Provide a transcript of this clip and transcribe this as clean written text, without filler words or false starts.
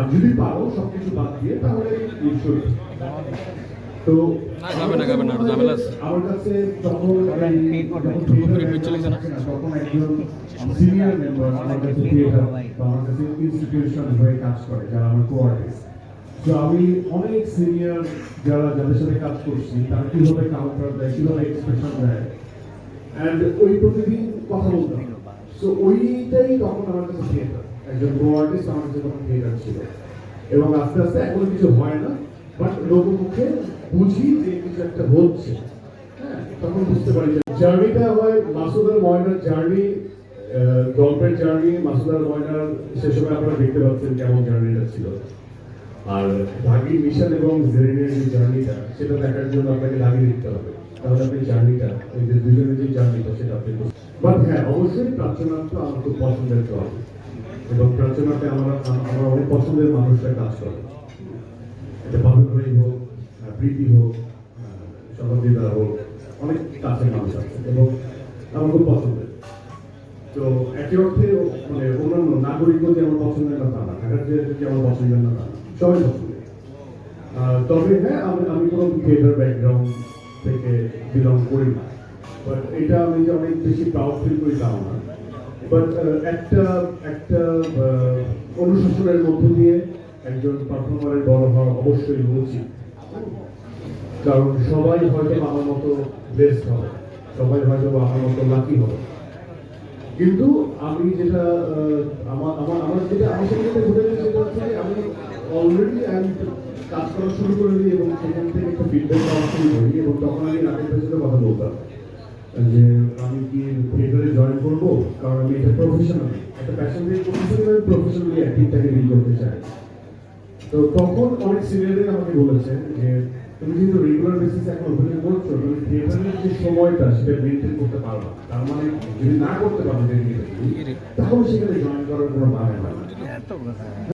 আর যদি পারো সবকিছু বাদ দিয়ে তাহলে তো আমার কাছে তখন তখন একজন সিনিয়র মেম্বার আমার কাছে থিয়েটার বা আমার কাছে ইনস্টিটিউশন হয়ে কাজ করে যারা আমার কো-আর্টিস্ট। তো আমি অনেক সিনিয়র যাদের সাথে কাজ করছি তারা কিভাবে কাউন্টার দেয়, কিভাবে এক্সপ্রেশন দেয়, অ্যান্ড ওই প্রতিদিন কথা বলতাম। সো ওইটাই তখন আমার কাছে থিয়েটার, একজন কো-আর্টিস্ট আমার কাছে তখন থিয়েটার ছিল। এবং আস্তে আস্তে এখনো কিছু হয় না, বাট লোকমুখে বুঝি যে কিছু একটা হচ্ছে, হ্যাঁ তখন বুঝতে পারি। জার্নিটা হয় মাসুদ আল ময়নার জার্নি, গল্পের জার্নি। মাসুদ আল ময়নার সে সময় আপনারা দেখতে পাচ্ছেন কেমন জার্নিটা ছিল, আর ভাগি মিশন এবং জেরিনের যে জার্নিটা সেটা দেখার জন্য আপনাকে লাগিয়ে দিতে হবে, তাহলে আপনি জার্নিটা ওই যে দুজনের যে জার্নিটা সেটা আপনি বুঝতে। বাট হ্যাঁ অবশ্যই প্রাচ্যনাট্য আমার খুব পছন্দের ক্লাব, এবং প্রাচ্যনাট্যে আমার অনেক পছন্দের মানুষরা কাজ করে। এটা বাবু ভাই হোক, প্রীতি হোক, সমাধিদা হোক, অনেক কাছের মানুষ আছে এবং আমার খুব পছন্দের। তো একই অর্থে মানে অন্যান্য নাগরিকও যে আমার পছন্দের না তা না, ঢাকার যে আমার পছন্দের না তা না, সবাই পছন্দের। তবে হ্যাঁ আমি কোনো থিয়েটার ব্যাকগ্রাউন্ড থেকে বিলং করি না, বাট এটা আমি যে অনেক বেশি প্রাউড ফিল করি তাও না। বাট একটা অনুশাসনের মধ্য দিয়ে একজন পারফর্মারের বড় হওয়া অবশ্যই উচিত, কারণ সবাই হয়তো আমার মতো বেস্ট হবে, সবাই হয়তো আমার মতো লাকি হবে। কিন্তু আমি যেটা আমার যেটা আমার সাথে যেটা ঘটে গেছে সেটা হচ্ছে আমি অলরেডি কাজ করা শুরু করে দিই এবং সেখান থেকে একটা ফিডব্যাক পাওয়া শুরু করি, এবং তখন আমি নাটের পেছনে কথা বলতাম যে আমি কি থিয়েটারে জয়েন করবো, কারণ আমি এটা প্রফেশনাল একটা প্যাশন দিয়ে করতেছি, আমি প্রফেশনালি অ্যাক্টিংটাকে ডিল করতে চাই। তো তখন অনেক সিনিয়ররা আমাকে বলেছেন যে তুমি কিন্তু রেগুলার বেসিস এখন অভিনয় করছো, তুমি থিয়েটারের যে সময়টা সেটা মেনটেন করতে পারো না, তার মানে যদি না করতে পারো তাহলে সেখানে জয়েন করার কোনো মানে হয় না।